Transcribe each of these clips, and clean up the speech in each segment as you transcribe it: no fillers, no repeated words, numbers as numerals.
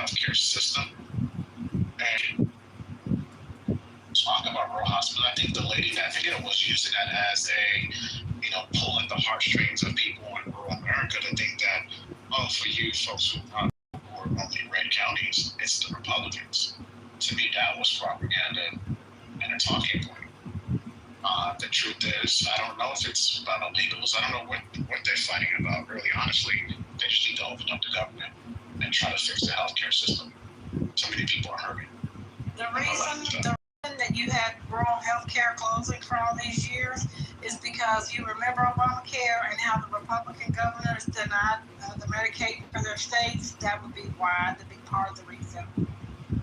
healthcare system. And talk about rural hospitals. I think the lady that was using that as a, pulling the heartstrings of people in rural America to think that, for you folks who are only red counties, it's the Republicans. To me, that was propaganda and a talking point. The truth is, I don't know if it's about illegals. I don't know what they're fighting about, really, honestly. They just need to open up the government and try to fix the healthcare system. So many people are hurting. The reason that you had rural healthcare closing for all these years is because you remember Obamacare and how the Republican governors denied the Medicaid for their states. That would be why, the big part of the reason.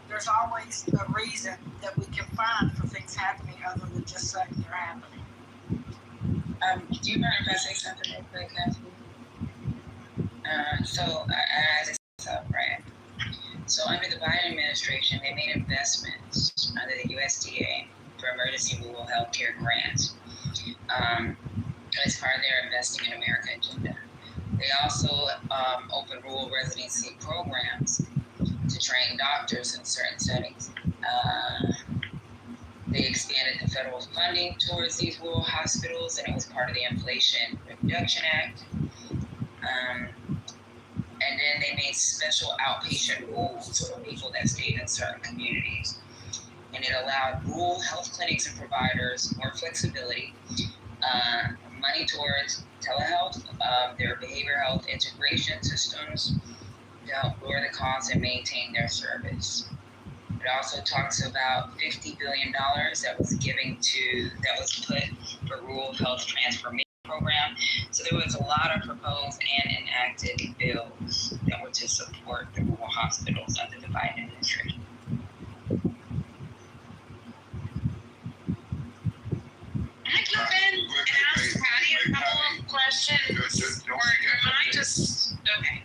There's always a reason that we can find for things happening other than just saying they're happening. Do you mind if I say something real quick, Kathy? So I just right. So under the Biden administration, they made investments under the USDA for emergency rural health care grants as part of their Investing in America agenda. They also opened rural residency programs to train doctors in certain settings. They expanded the federal funding towards these rural hospitals, and it was part of the Inflation Reduction Act. And then they made special outpatient rules for people that stayed in certain communities. And it allowed rural health clinics and providers more flexibility, money towards telehealth, their behavioral health integration systems to help lower the costs and maintain their service. It also talks about $50 billion that was put for rural health transformation program. So there was a lot of proposed and enacted bills that were to support the rural hospitals under the Biden administration. Can I jump in and ask Patty a couple of questions? Or am I just okay?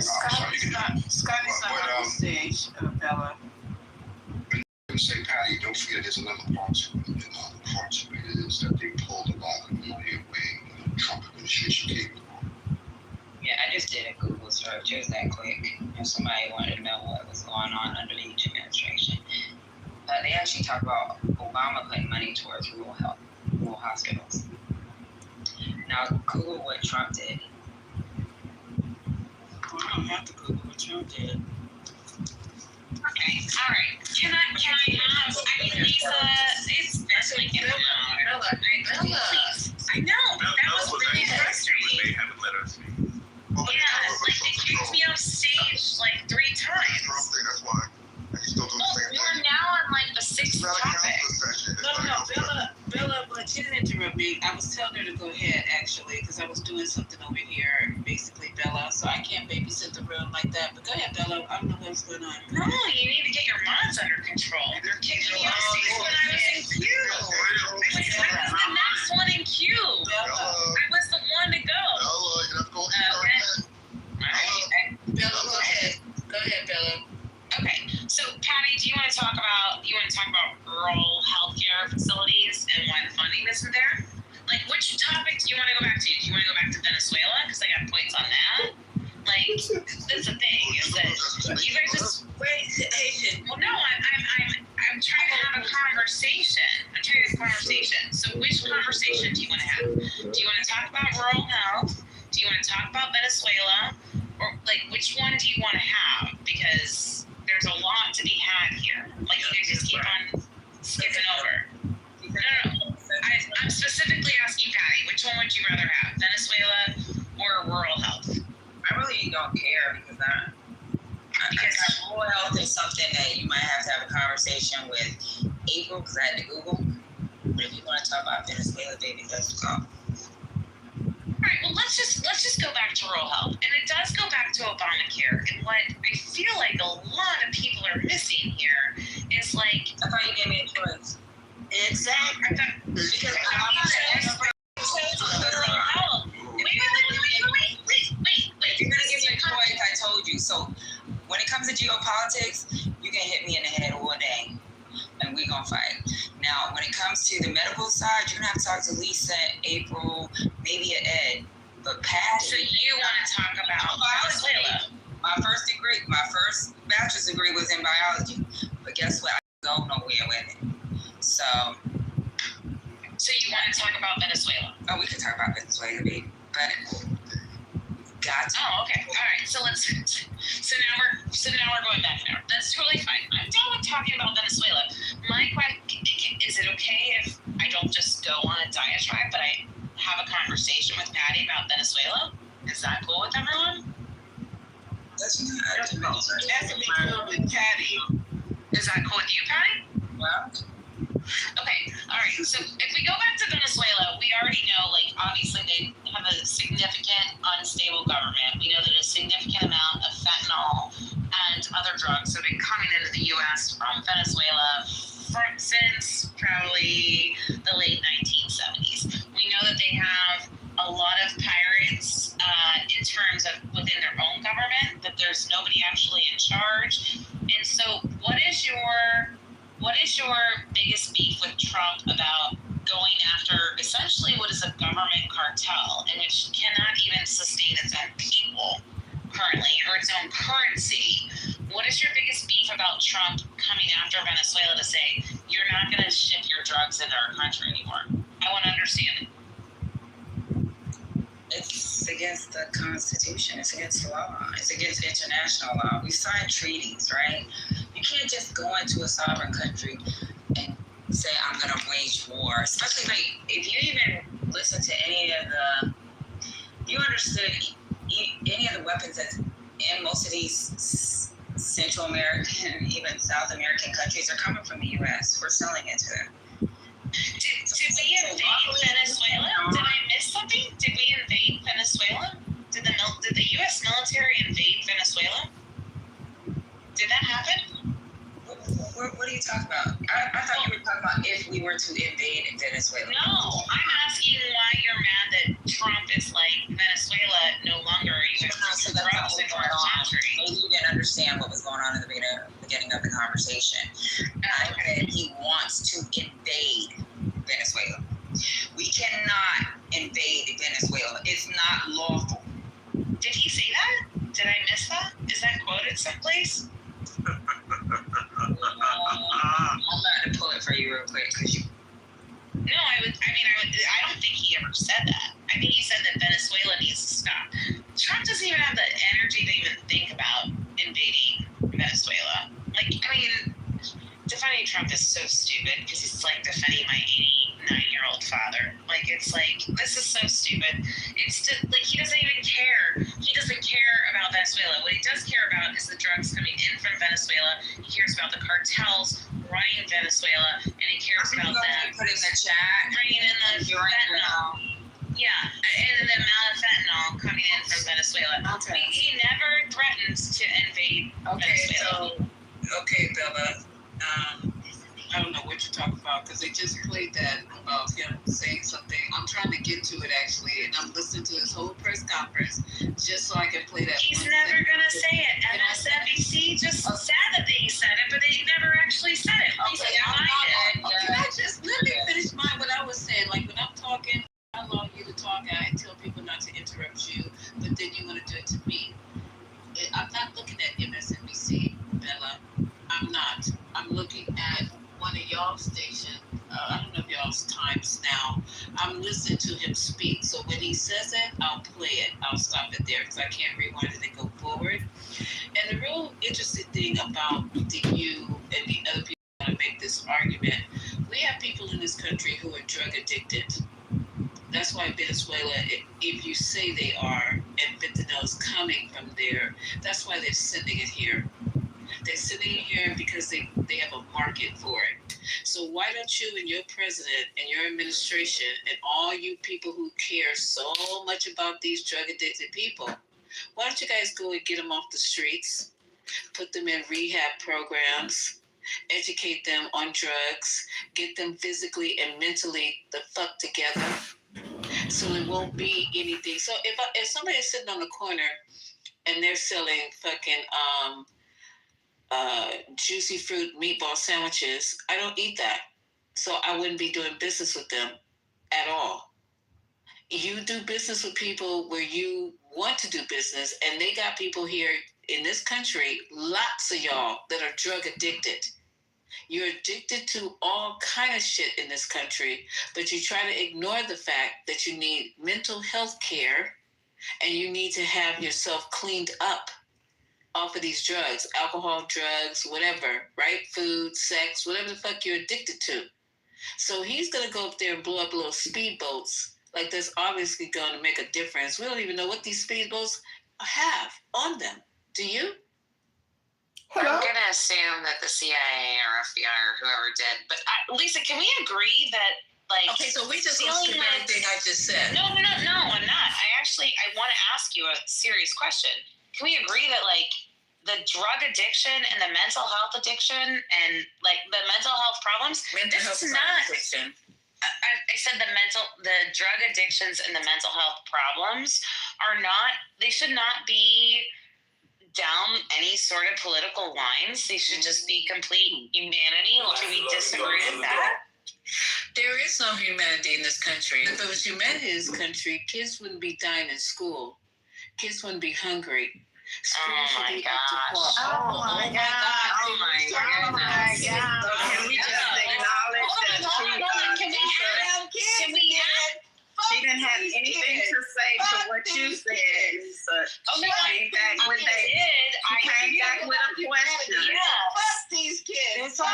Scotty's not on the stage, Bella. Say, Patty, don't forget there's another part to it. And the part of it is that they pulled a lot of money away when the Trump administration came along. Yeah, I just did a Google search. It was that quick. If somebody wanted to know what was going on under each administration. They actually talk about Obama putting money towards rural hospitals. Now, Google what Trump did. Well, I don't have to Google what Trump did. Okay, all right. Can I ask? I mean, Lisa, it's like Bella. Please. I know, that was really frustrating. They haven't let us speak. Yeah, like they kicked me off stage like 3 times. That's why. And he's still doing the same thing. We're now on like the 6th topic. No, Bella, but she didn't interrupt me. I was telling her to go ahead, actually, because I was doing something over here, basically, Bella. So I can't babysit the room like that. But go ahead, Bella. I don't know what's going on. No, you need to get your minds under control. They're kicking me off stage when I was in queue. I was the next one in queue. I was the one to go. Bella, go ahead. Go ahead, Bella. Okay, so Patty, do you want to talk about rural healthcare facilities and why the funding isn't there? Like, which topic do you want to go back to? Do you want to go back to Venezuela? Because I got points on that. Like, that's the thing is that you guys just Wait, well, no, I'm trying to have a conversation. So, which conversation do you want to have? Do you want to talk about rural health? Do you want to talk about Venezuela? Or like, which one do you want to have? Because there's a lot to be had here. Like, you guys just keep on skipping over. No. I'm specifically asking Patty, which one would you rather have, Venezuela or rural health? I really don't care because rural health is something that you might have to have a conversation with April because I had to Google. But if you want to talk about Venezuela, baby, let's go. All right, well, let's just go back to rural health. And it does go back to Obamacare. And what I feel like a lot of people are missing here is like... I thought you gave me a choice. Exactly. I thought... Because If you're going to give me a choice, I told you. So when it comes to geopolitics, you can hit me in the head all day. And we're going to fight. Now, when it comes to the medical side, you're going to have to talk to Lisa, April, maybe Ed. But Pat... So you want to talk about Venezuela? my first bachelor's degree was in biology, but guess what? I didn't go nowhere with it. So you want to talk about Venezuela? oh, we can talk about Venezuela, baby, but gotcha. Oh, okay. All right. So let's. So now we're going back there. That's totally fine. I'm done with talking about Venezuela. My question is: it okay if I don't just go on a diatribe, but I have a conversation with Patty about Venezuela? Is that cool with everyone? That's That's cool with Patty. Is that cool with you, Patty? well. Okay, all right. So if we go back to Venezuela, we already know, like, obviously they have a significant unstable government. We know that a significant amount of fentanyl and other drugs have been coming into the U.S. from Venezuela since probably the late 1970s. We know that they have a lot of pirates in terms of within their own government, that there's nobody actually in charge. And so what is your biggest beef with Trump about going after essentially what is a government cartel and which cannot even sustain its own people currently or its own currency? What is your biggest beef about Trump coming after Venezuela to say, you're not going to ship your drugs into our country anymore? I want to understand it. It's against the Constitution. It's against the law. It's against international law. We signed treaties, right? You can't just go into a sovereign country and say, I'm going to wage war. Especially, like, if you even listen to any of you understood any of the weapons that's in most of these Central American, even South American countries are coming from the U.S. We're selling it to them. Did we invade Venezuela? Did I miss something? Did we invade Venezuela? Did the U.S. military invade Venezuela? Did that happen? What are you talking about? I thought you were talking about if we were to invade Venezuela. No, I'm asking why you're mad that Trump is like, Venezuela no longer even So that's drugs into our country. Maybe you didn't understand what was going on in the beginning of the conversation. I said he wants to invade Venezuela. We cannot invade Venezuela. It's not lawful. Did he say that? Did I miss that? Is that quoted someplace? I'm about to pull it for you real quick because you. No, I don't think he ever said that. I think he said that Venezuela needs to stop. Trump doesn't even have the energy to even think about invading Venezuela. Like, I mean, defending Trump is so stupid because he's like defending my 89-year-old father. Like, it's like, this is so stupid. It's just, like, he doesn't even care. He doesn't care about Venezuela. What he does care about is the drugs coming in from Venezuela. He cares about the cartels running Venezuela, and he cares about them. Put in the chat. Bringing in the fentanyl. Yeah, and the amount of fentanyl coming in from Venezuela. Okay. He never threatens to invade Venezuela. Okay, Bella. I don't know what you're talking about because they just played that about him saying something. I'm trying to get to it actually, and I'm listening to his whole press conference just so I can play that. He's never gonna say it. MSNBC just said that they said it, but they never actually said it. Okay, Can I just let me finish what I was saying? Like when I'm talking, I allow you to talk. I tell people not to interrupt you, but then you want to do it to me. I'm not looking at MSNBC, Bella. I'm not. I'm looking at one of y'all's station. I don't know if y'all's times now. I'm listening to him speak. So when he says it, I'll play it. I'll stop it there because I can't rewind it and go forward. And the real interesting thing about you and the other people that make this argument, we have people in this country who are drug addicted. That's why Venezuela, if you say they are, and fentanyl is coming from there, that's why they're sending it here. They're sending it here because they have a market for it. So why don't you and your president and your administration and all you people who care so much about these drug addicted people, why don't you guys go and get them off the streets, put them in rehab programs, educate them on drugs, get them physically and mentally the fuck together, so it won't be anything. So if somebody's sitting on the corner and they're selling fucking juicy fruit meatball sandwiches, I don't eat that. So I wouldn't be doing business with them at all. You do business with people where you want to do business, and they got people here in this country, lots of y'all that are drug addicted. You're addicted to all kind of shit in this country, but you try to ignore the fact that you need mental health care and you need to have yourself cleaned up off of these drugs, alcohol, drugs, whatever, right? Food, sex, whatever the fuck you're addicted to. So he's going to go up there and blow up little speedboats. Like, that's obviously going to make a difference. We don't even know what these speedboats have on them. Do you? I'm going to assume that the CIA or FBI or whoever did. But Lisa, can we agree that, like... Okay, so we just don't skip everything I just said. No, I'm not. I want to ask you a serious question. Can we agree that, like, the drug addiction and the mental health addiction and, like, the mental health problems... I said the drug addictions and the mental health problems are not... They should not be down any sort of political lines. They should just be complete humanity. Do we disagree with that? There is no humanity in this country. If it was humanity in this country, kids wouldn't be dying in school. Kids wouldn't be hungry. Oh my gosh. Oh my God. Oh my goodness. Can we just acknowledge that Can we have she didn't have anything to say to what you said, Lisa. Okay, She came back with a question. Fuck these kids. Can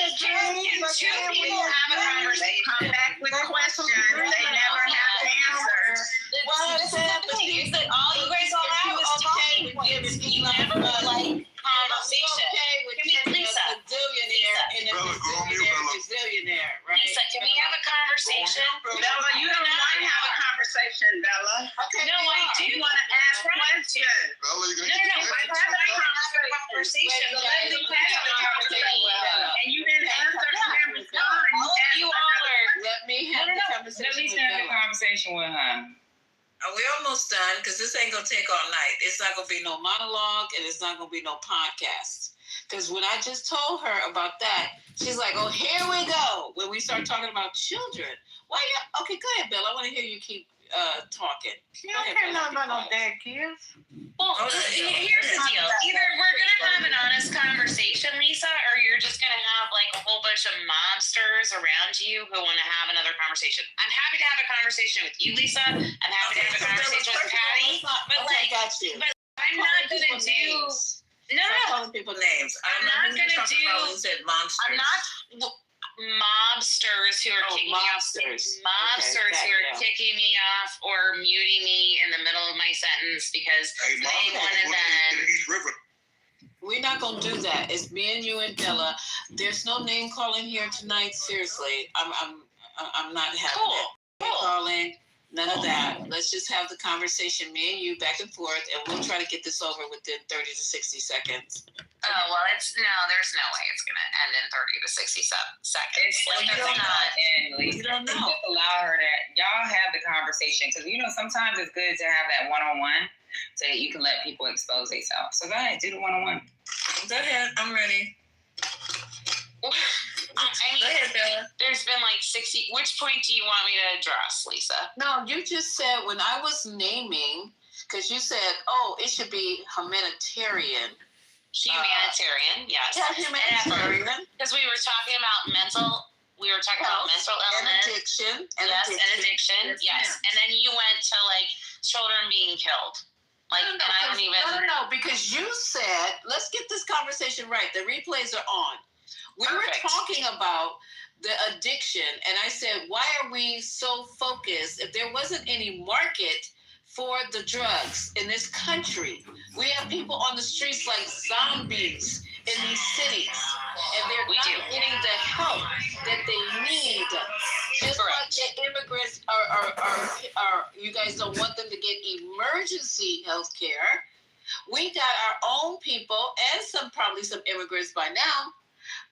two people have a conversation? Come back with questions. They never have answers. This is the thing, is that all you guys all have is talking points. You never like conversation. Can we, Lisa? Gazillionaire, right? Lisa, can we have a conversation? Bella, you don't want to have a conversation, Bella. Okay, No, I do. You want to ask questions. Bella, you No. Let's have a conversation. And you didn't answer Cameron's You all are. Let me have the conversation with Bella. Conversation with her. We're almost done because this ain't gonna take all night. It's not gonna be no monologue and it's not gonna be no podcast. Because when I just told her about that, she's like, "Oh, here we go." When we start talking about children, why? Okay, go ahead, Bill. I want to hear you keep talking. You don't care nothing about no dead kids. Well, here's the deal. Either we're going to have an honest conversation, Lisa, or you're just going to have like a whole bunch of mobsters around you who want to have another conversation. I'm happy to have a conversation with you, Lisa. I'm happy to have a conversation with Patty. But I got you. But I'm not going to do... No. calling people names. I'm not going to do... I'm not... Mobsters who are kicking me off. Mobsters who are kicking me off or muting me in the middle of my sentence because they want to then. We're not gonna do that. It's me and you and Della. There's no name calling here tonight. Seriously, I'm not having it. Cool. Calling, none of that. Let's just have the conversation, me and you, back and forth, and we'll try to get this over within 30 to 60 seconds. Oh, well, there's no way it's going to end in 30 to 60 seconds. You don't know. Just allow her to, y'all have the conversation. Because, sometimes it's good to have that one-on-one so that you can let people expose themselves. So go ahead, do the one-on-one. Go ahead, I'm ready. Go ahead, Bella. There's been like 60. Which point do you want me to address, Lisa? No, you just said when I was naming, because you said, it should be humanitarian. Humanitarian, yes. Yeah, humanitarian. Because we were talking about mental illness. And addiction. And addiction, yes. And then you went to like children being killed. Like, and I don't even... No, because you said, let's get this conversation right. The replays are on. We were talking about the addiction, and I said, why are we so focused? If there wasn't any market for the drugs in this country, we have people on the streets like zombies in these cities, and they're not getting the help that they need. Just like the immigrants are, you guys don't want them to get emergency health care. We got our own people and probably some immigrants by now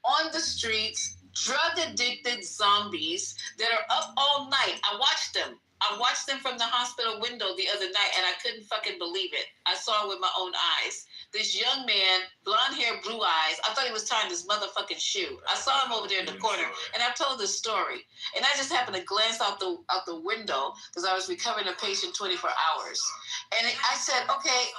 on the streets, drug-addicted zombies that are up all night. I watched them from the hospital window the other night, and I couldn't fucking believe it. I saw it with my own eyes. this young man, blonde hair, blue eyes. I thought he was tying this motherfucking shoe. I saw him over there in the corner, and I told this story. And I just happened to glance out the window because I was recovering a patient 24 hours. And I said, okay,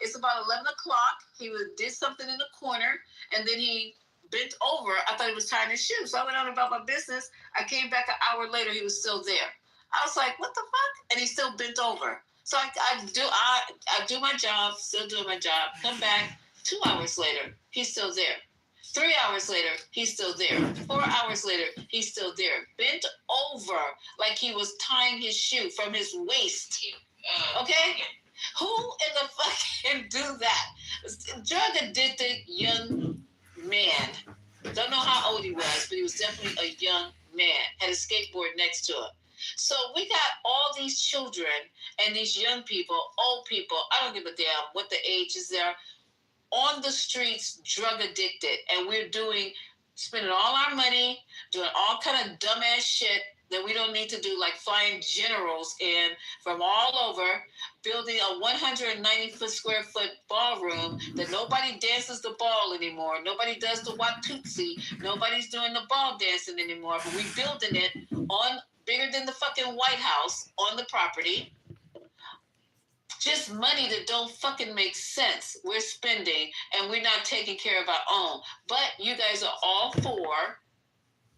it's about 11 o'clock. He did something in the corner, and then he bent over. I thought he was tying his shoe. So I went on about my business. I came back an hour later. He was still there. I was like, what the fuck? And he still bent over. So I do my job, still doing my job. Come back 2 hours later, he's still there. 3 hours later, he's still there. 4 hours later, he's still there. Bent over like he was tying his shoe from his waist. Okay? Who in the fuck can do that? Drug addicted young man. Don't know how old he was, but he was definitely a young man. Had a skateboard next to him. So we got all these children and these young people, old people, I don't give a damn what the age is there, on the streets, drug addicted. And we're spending all our money, doing all kind of dumbass shit that we don't need to do, like flying generals in from all over, building a 190 square foot ballroom that nobody dances the ball anymore. Nobody does the Watusi. Nobody's doing the ball dancing anymore. But we building it on bigger than the fucking White House on the property. Just money that don't fucking make sense. We're spending and we're not taking care of our own. But you guys are all for,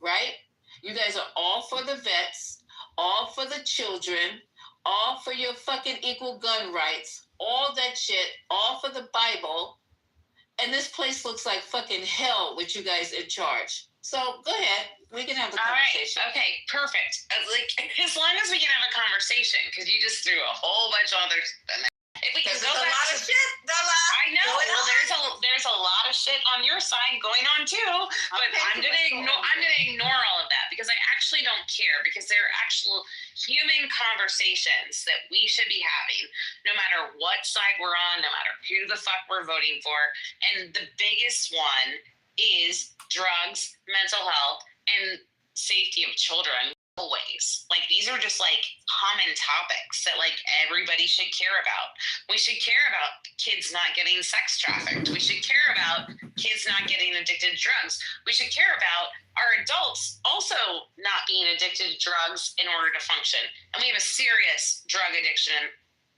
right? You guys are all for the vets, all for the children, all for your fucking equal gun rights, all that shit, all for the Bible. And this place looks like fucking hell with you guys in charge. So go ahead. We can have the conversation. All right. Okay, perfect. As long as we can have a conversation, because you just threw a whole bunch of other. If we can go back lot of shit, I know. Well, there's a lot of shit on your side going on too, but I'm gonna ignore all of that because I actually don't care, because they're actual human conversations that we should be having, no matter what side we're on, no matter who the fuck we're voting for. And the biggest one is drugs, mental health, and safety of children. Always. Like, these are just like common topics that like everybody should care about. We should care about kids not getting sex trafficked. We should care about kids not getting addicted to drugs. We should care about our adults also not being addicted to drugs in order to function. And we have a serious drug addiction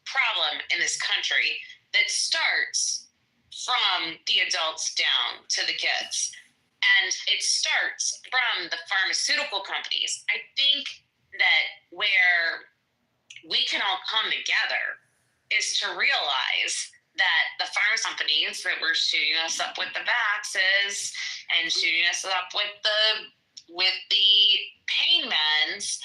problem in this country that starts from the adults down to the kids. And it starts from the pharmaceutical companies. I think that where we can all come together is to realize that the pharma companies that were shooting us up with the vaxes and shooting us up with the pain meds.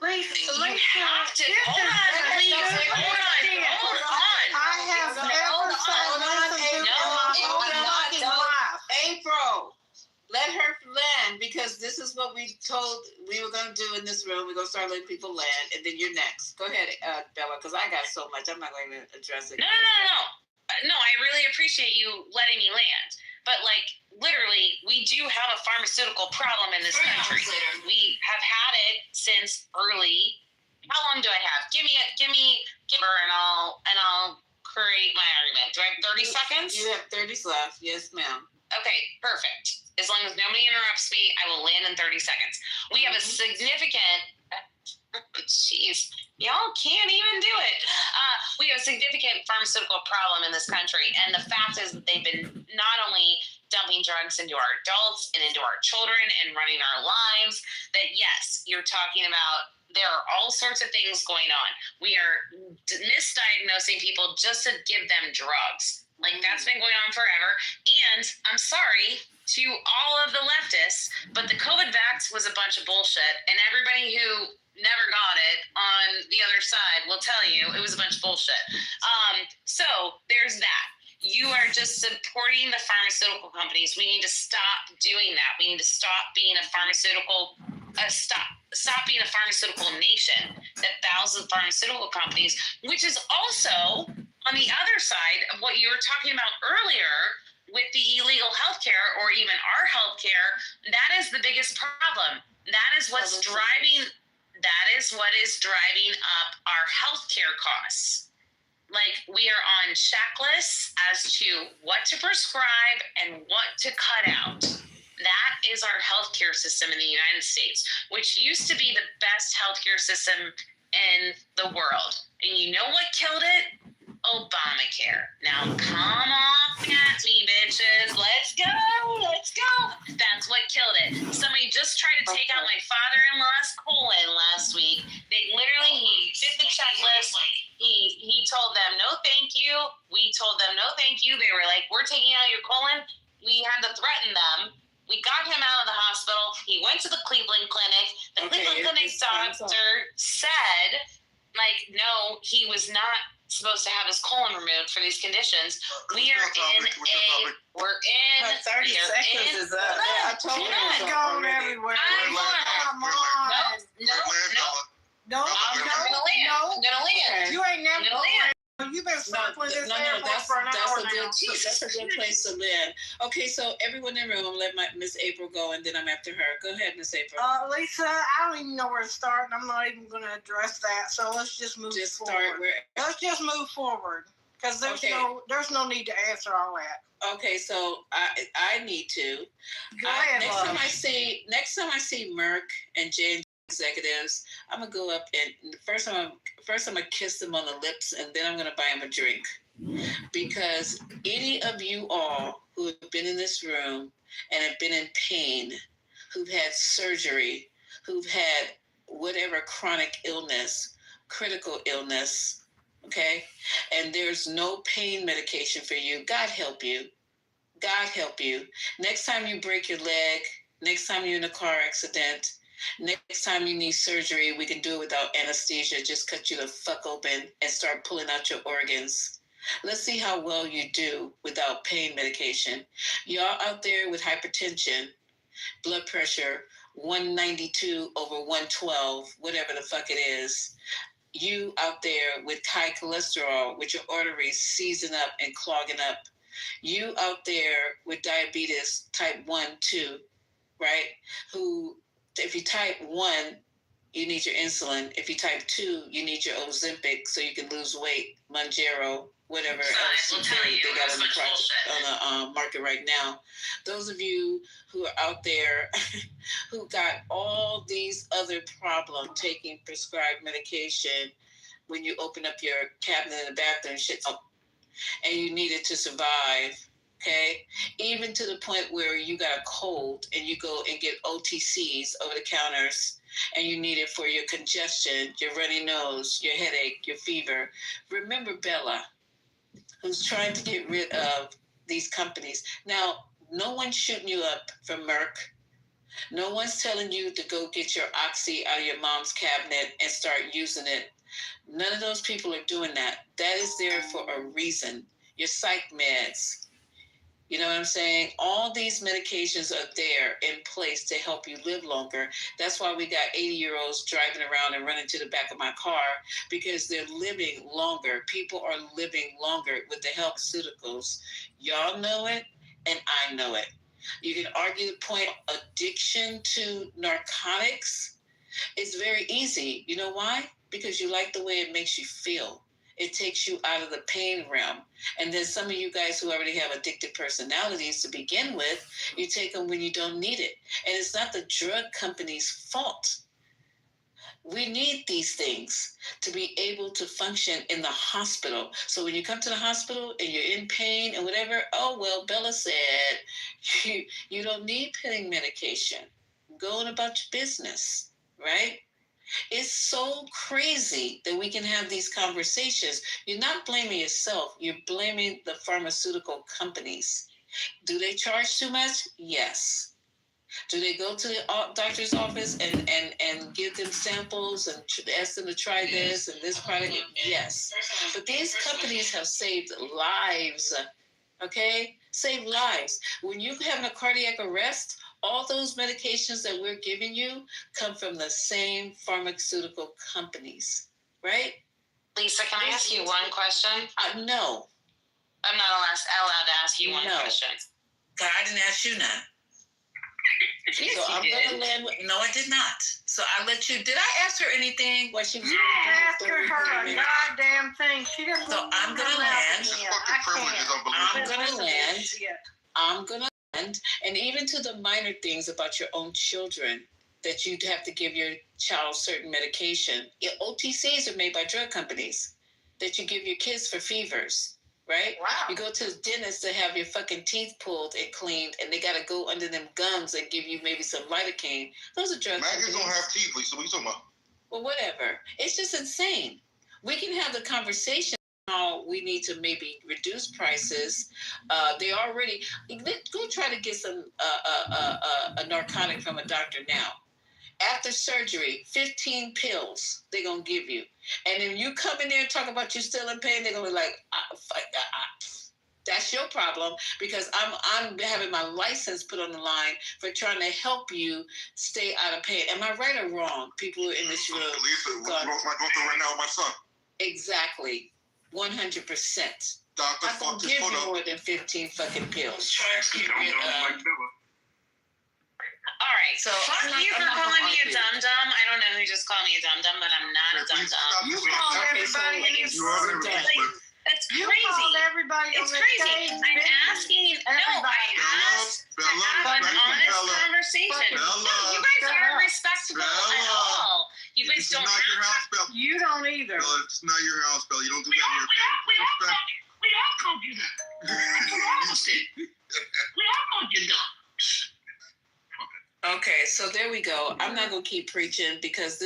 You have to hold on, please. Hold on. I have never said nothing to my fucking life. April, let her land, because this is what we told we were going to do in this room. We're going to start letting people land, and then you're next. Go ahead, Bella, because I got so much. I'm not going to address it. No. No, I really appreciate you letting me land. But, like, literally, we do have a pharmaceutical problem in this country. We have had it since early. How long do I have? Give her, and I'll create my argument. Do I have 30 seconds? You have 30 left. Yes, ma'am. Okay, perfect. As long as nobody interrupts me, I will land in 30 seconds. We have a significant, jeez, y'all can't even do it. We have a significant pharmaceutical problem in this country. And the fact is that they've been not only dumping drugs into our adults and into our children and running our lives, that yes, you're talking about there are all sorts of things going on. We are misdiagnosing people just to give them drugs. Like, that's been going on forever. And I'm sorry to all of the leftists, but the COVID vax was a bunch of bullshit. And everybody who never got it on the other side will tell you it was a bunch of bullshit. So there's that. You are just supporting the pharmaceutical companies. We need to stop doing that. We need to stop being a pharmaceutical stop being a pharmaceutical nation that thousands of pharmaceutical companies, which is also on the other side of what you were talking about earlier with the illegal healthcare, or even our healthcare. That is the biggest problem. That is what is driving up our healthcare costs. like we are on checklists as to what to prescribe and what to cut out. That is our healthcare system in the United States, which used to be the best healthcare system in the world. And you know what killed it? Obamacare. Now come off at me, bitches. Let's go. Let's go. That's what killed it. Somebody just tried to take out my father-in-law's colon last week. They literally, he did the checklist. He told them no thank you. We told them no thank you. They were like, we're taking out your colon. We had to threaten them. We got him out of the hospital. He went to the Cleveland Clinic. The Cleveland Clinic doctor said, like, no, he was not supposed to have his colon removed for these conditions. We are in we're in 30 seconds is up. I told you it's going everywhere. Come on. No. I'm gonna land. You ain't never going. You've been circling this airport for an hour now. That's a good place to land. Okay, so everyone in the room, let Miss April go, and then I'm after her. Go ahead, Miss April. Lisa, I don't even know where to start, and I'm not even going to address that. So let's just move forward. Let's just move forward, because there's no need to answer all that. Okay, so I need to. Go ahead, next time I see Merck and J&J executives, I'm gonna go up and first I'm gonna kiss them on the lips, and then I'm gonna buy them a drink, because any of you all who have been in this room and have been in pain, who've had surgery, who've had whatever chronic illness, critical illness, okay, and there's no pain medication for you, God help you. God help you. Next time you break your leg, next time you're in a car accident, next time you need surgery, we can do it without anesthesia. Just cut you the fuck open and start pulling out your organs. Let's see how well you do without pain medication. Y'all out there with hypertension, blood pressure, 192 over 112, whatever the fuck it is. You out there with high cholesterol, with your arteries seizing up and clogging up. You out there with diabetes type 1, 2, right? Who, if you type 1, you need your insulin. If you type 2, you need your Ozempic so you can lose weight, Mounjaro, whatever else they got on the market right now. Those of you who are out there who got all these other problems taking prescribed medication, when you open up your cabinet in the bathroom, shit's up, and you need it to survive. Okay, even to the point where you got a cold and you go and get OTCs, over the counters, and you need it for your congestion, your runny nose, your headache, your fever. Remember Bella, who's trying to get rid of these companies. Now, no one's shooting you up from Merck. No one's telling you to go get your Oxy out of your mom's cabinet and start using it. None of those people are doing that. That is there for a reason. Your psych meds. You know what I'm saying? All these medications are there in place to help you live longer. That's why we got 80-year-olds driving around and running to the back of my car, because they're living longer. People are living longer with the health pharmaceuticals. Y'all know it, and I know it. You can argue the point, addiction to narcotics is very easy. You know why? Because you like the way it makes you feel. It takes you out of the pain realm. And then some of you guys who already have addictive personalities to begin with, you take them when you don't need it. And it's not the drug company's fault. We need these things to be able to function in the hospital. So when you come to the hospital and you're in pain and whatever, oh, well, Bella said, you don't need pain medication. Go on about your business, right? It's so crazy that we can have these conversations. You're not blaming yourself. You're blaming the pharmaceutical companies. Do they charge too much? Yes. Do they go to the doctor's office and give them samples and ask them to try this and this product? Yes. But these companies have saved lives, okay? Saved lives. When you're having a cardiac arrest, all those medications that we're giving you come from the same pharmaceutical companies, right? Lisa, can I ask you one question? No. I'm not allowed to ask you one question. God, I didn't ask you none. So I'm going to land with, no, I did not. So I let you. Did I ask her anything? What she was Ask her a goddamn thing. She doesn't. So I'm gonna land. I'm gonna land, and even to the minor things about your own children, that you'd have to give your child certain medication. OTCs are made by drug companies that you give your kids for fevers. Right? Wow. You go to the dentist to have your fucking teeth pulled and cleaned, and they gotta go under them gums and give you maybe some lidocaine. Those are drug Maggots companies. don't have teeth, Lisa. What are you talking about? Well, whatever. It's just insane. We can have the conversation how we need to maybe reduce prices. They already go try to get some a narcotic from a doctor now. After surgery, 15 pills they're going to give you. And then you come in there and talk about you still in pain, they're going to be like, that's your problem, because I'm having my license put on the line for trying to help you stay out of pain. Am I right or wrong? People in this room. Lisa, what's going through right now with my son? Exactly. 100%. Doctor, I'm going to give you more than 15 fucking pills. All right. So fuck you for calling me a dum dum. I don't know who just called me a dum dum, but I'm not a dum dum. You call everybody in this room. That's You crazy. called everybody on It's this crazy. stage. I'm asking you. No, I asked to have an honest conversation. No, you guys aren't respectable at all. You guys don't not your house, Bella. You don't either. Bella, it's not your house, Bella. You don't do that in your family. We all told you that. We all told you that. Okay, so there we go. I'm not going to keep preaching because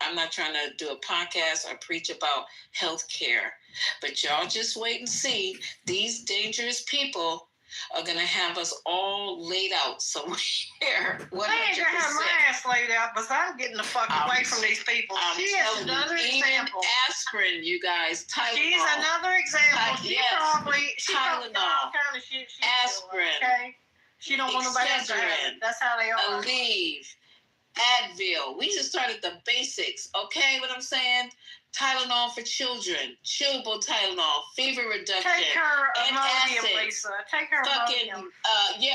I'm not trying to do a podcast or preach about health care. But y'all just wait and see. These dangerous people are going to have us all laid out somewhere. 100%. I ain't gonna have my ass laid out, but I'm getting the fuck away from these people. She is another example. Aspirin, you guys. Tylenol. She's another example. She probably Tylenol. all kind of shit. Aspirin. Doing, okay? She don't want nobody else to have it. That's how they are. Aleve, Advil. We just started the basics. Okay, what I'm saying? Tylenol for children, chewable Tylenol, fever reduction. Take her antacids. Imodium, Lisa. Take her fucking, Imodium. yeah,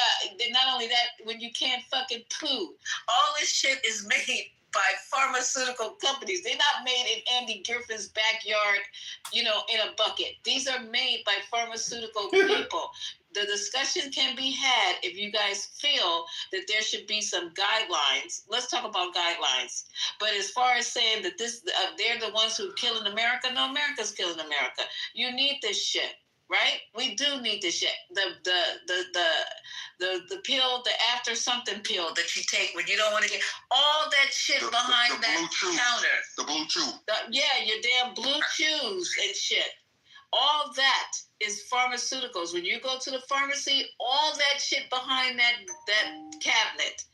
not only that, when you can't fucking poo. All this shit is made by pharmaceutical companies. They're not made in Andy Griffin's backyard, in a bucket. These are made by pharmaceutical people. The discussion can be had if you guys feel that there should be some guidelines. Let's talk about guidelines. But as far as saying that they're the ones who are killing America, no, America's killing America. You need this shit, right? We do need this shit. The pill, the after something pill that you take when you don't want to get all that shit behind that counter. The blue chew. Yeah, your damn blue chews and shit. All that is pharmaceuticals. When you go to the pharmacy, all that shit behind that cabinet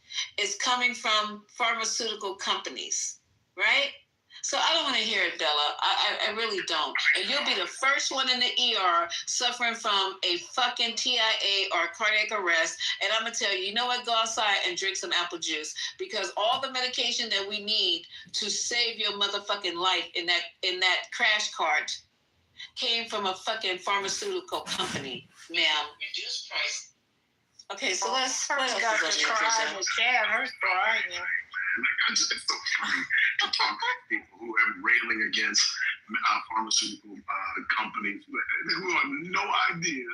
is coming from pharmaceutical companies, right? So I don't want to hear it, Bella. I really don't. And you'll be the first one in the ER suffering from a fucking TIA or cardiac arrest. And I'm going to tell you, you know what? Go outside and drink some apple juice, because all the medication that we need to save your motherfucking life in that crash cart came from a fucking pharmaceutical company, ma'am. Reduced price. Okay, so let's. What else Got is to on cry your and chat. Hers crying. It's so funny to talk to people who are railing against pharmaceutical companies who have no idea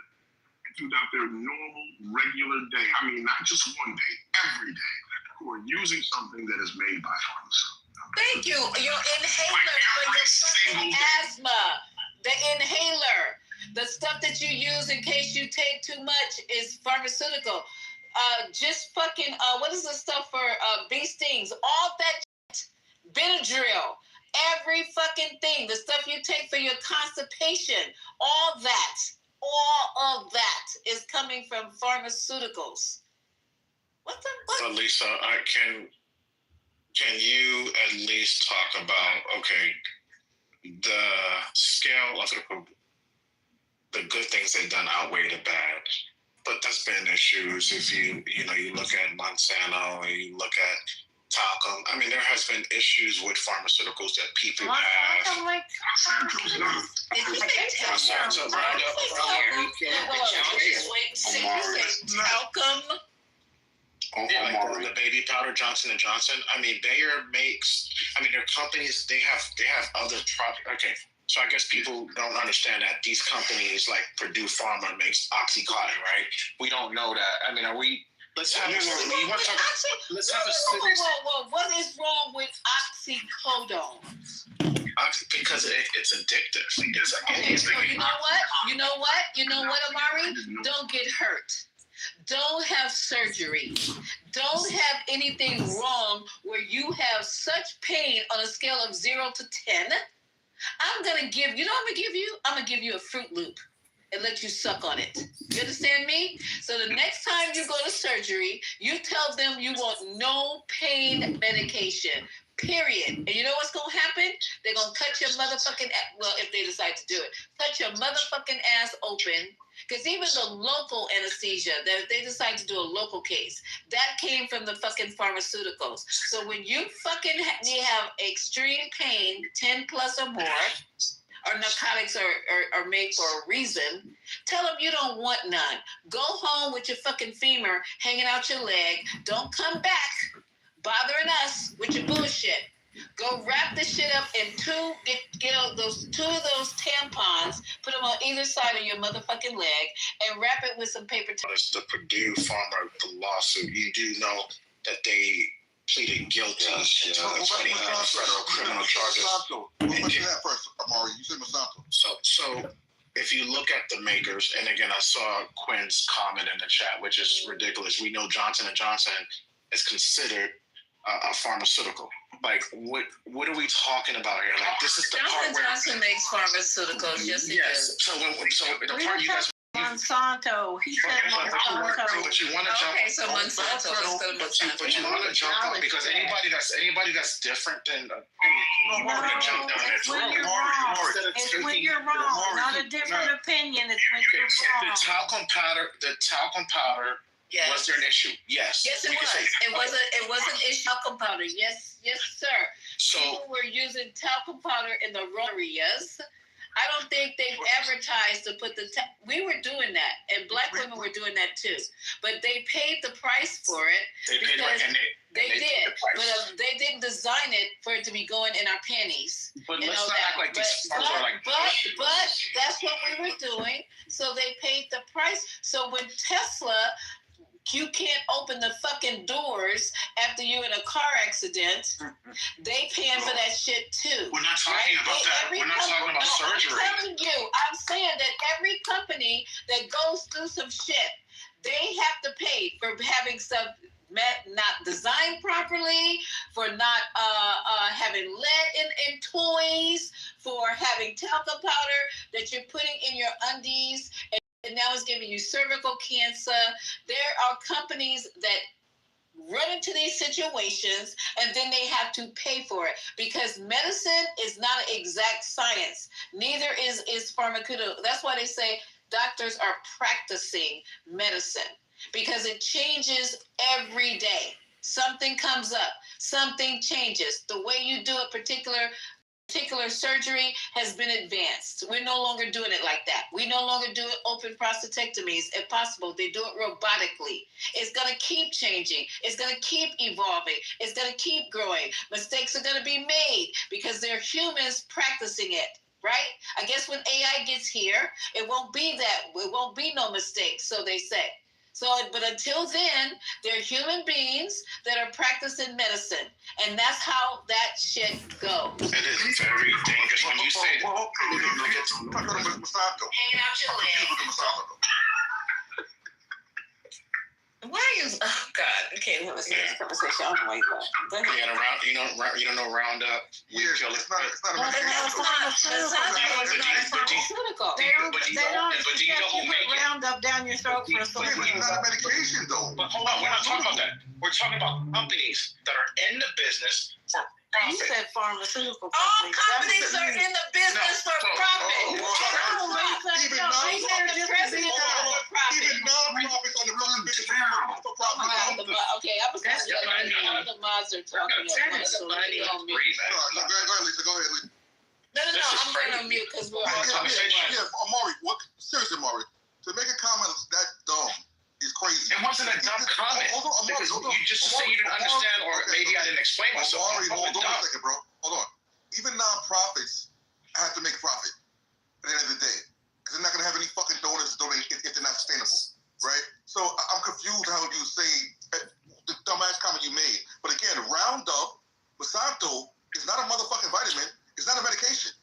about their normal, regular day. I mean, not just one day, every day, who are using something that is made by pharmaceuticals. Thank you. Your inhaler for your fucking asthma. The inhaler. The stuff that you use in case you take too much is pharmaceutical. Just fucking, what is the stuff for bee stings? All that shit. Benadryl. Every fucking thing. The stuff you take for your constipation. All of that is coming from pharmaceuticals. What? But Lisa, can you at least talk about, the scale of the good things they've done outweigh the bad, but that's been issues. If you look at Monsanto, or you look at talcum. I mean, there has been issues with pharmaceuticals that people have. Talcum. Yeah, like the baby powder, Johnson and Johnson. I mean, Bayer makes. I mean, their companies. They have other okay. So I guess people don't understand that these companies like Purdue Pharma makes OxyContin, right? We don't know that. I mean, are we? Let's have let's have a serious. Whoa! What is wrong with oxycodone? Because it's addictive. It's okay, so you know what, Amari? Don't get hurt. Don't have surgery. Don't have anything wrong where you have such pain on a scale of 0 to 10. I'm gonna give you a Fruit Loop and let you suck on it. You understand me? So the next time you go to surgery, you tell them you want no pain medication. Period. And you know what's gonna happen? They're gonna cut your motherfucking if they decide to do it, cut your motherfucking ass open. Because even the local anesthesia, they decide to do a local case, that came from the fucking pharmaceuticals. So when you fucking have extreme pain, 10 plus or more, or narcotics are made for a reason, tell them you don't want none. Go home with your fucking femur hanging out your leg. Don't come back bothering us with your bullshit. Go wrap this shit up in get those two of those tampons, put them on either side of your motherfucking leg, and wrap it with some paper towel. It's the Purdue Pharma, the lawsuit. You do know that they pleaded guilty to 29 federal criminal charges. Let's mention that first, Amari. You said Monsanto. So if you look at the makers, and again, I saw Quinn's comment in the chat, which is ridiculous. We know Johnson & Johnson is considered a pharmaceutical. Like, what are we talking about here? Like, this is the part where Johnson makes pharmaceuticals. Yes, he does. So the part you guys. Monsanto. He said Monsanto. But you want to jump. Okay, so Monsanto. Let's go to Monsanto. But you want to jump on because anybody that's different than we're gonna jump down that when you're wrong. It's when you're wrong. Not a different opinion. It's when you're wrong. The talcum powder. Yes. Was there an issue? Yes. Yes, it was. It was an issue. Talcum powder. Yes, sir. So people were using talcum powder in the rotary. Yes. I don't think they advertised to put we were doing that, and black women were doing that too. But they paid the price for it. They did, but they didn't design it for it to be going in our panties. But let's not act like these parts are like. But that's what we were doing. So they paid the price. So when Tesla. You can't open the fucking doors after you're in a car accident. They paying for that shit too. We're not talking about that. We're not talking about surgery. I'm saying that every company that goes through some shit, they have to pay for having stuff not designed properly, for not having lead in toys, for having talcum powder that you're putting in your undies. And now it's giving you cervical cancer. There are companies that run into these situations and then they have to pay for it because medicine is not an exact science. Neither is pharmaceutical. That's why they say doctors are practicing medicine because it changes every day. Something comes up, something changes. The way you do a particular surgery has been advanced. We're no longer doing it like that. We no longer do open prostatectomies. If possible, they do it robotically. It's going to keep changing. It's going to keep evolving. It's going to keep growing. Mistakes are going to be made because they're humans practicing it, right? I guess when AI gets here, it won't be no mistakes, so they say. But until then, they're human beings that are practicing medicine. And that's how that shit goes. It is very dangerous when you say Hanging out your leg. Why are you? Oh God! Okay, let's have this conversation. I'm like that. You don't know Roundup. Yeah, it's not a pharmaceutical. They don't put Roundup down your throat for a it's not a medication though. But hold on, we're not talking about that. We're talking about companies that are in the business for You profit. said pharmaceutical All companies are in the business for profit. Even non-profits on the business for profit. Okay, I was going to say the mods are talking about so let me go on mute. Go ahead, Lisa. No, I'm going on mute because we're all talking. Yeah, Amari, seriously, Amari, to make a comment that dumb is crazy. It wasn't a dumb comment. Amari, just to say you didn't understand, or maybe I didn't explain myself. Hold on a second, bro. Hold on. Even nonprofits have to make a profit at the end of the day. Because they're not going to have any fucking donors donate if they're not sustainable, right? So I'm confused how you say the dumbass comment you made. But again, Roundup, Monsanto, is not a motherfucking vitamin. It's not a medication.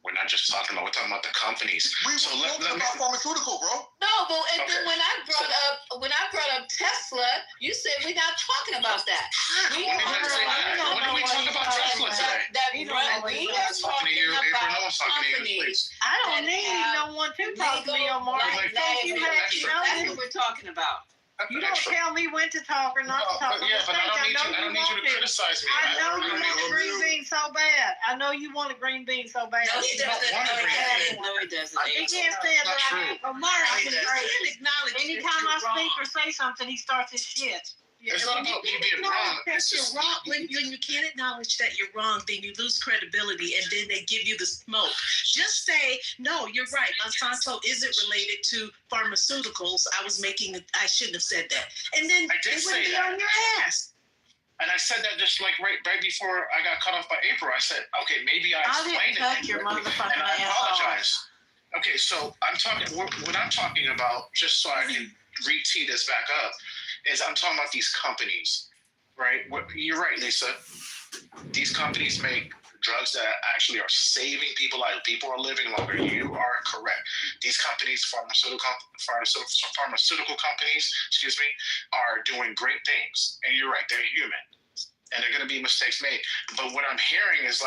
We're not just talking about, we're talking about the companies. We're talking about pharmaceutical, bro. No, but then when I brought up Tesla, you said we're not talking about that. When did we talk about Tesla today? We are talking about companies. I don't need no one to talk to me on more. That's what we're talking about. You don't tell me when to talk or not to talk. Yeah, but I don't need you to criticize me. I know you want a green bean so bad. I know you want a green bean so bad. No, he doesn't. No, he doesn't. He can't stand that. Omar can acknowledge. Anytime I speak or say something, he starts his shit. It's not about you being wrong. It's just wrong. When you can't acknowledge that you're wrong, then you lose credibility, and then they give you the smoke. Just say, no, you're right. Monsanto isn't related to pharmaceuticals. I shouldn't have said that. And then it would be on your ass. And I said that just like right before I got cut off by April. I said, okay, maybe I explained it, your motherfucking and I apologize. Okay, so what I'm talking about, just so I can re-tee this back up, is I'm talking about these companies, right? You're right, Lisa. These companies make drugs that actually are saving people lives. People are living longer. You are correct. These companies, pharmaceutical companies, are doing great things. And you're right, they're human. And there are going to be mistakes made. But what I'm hearing is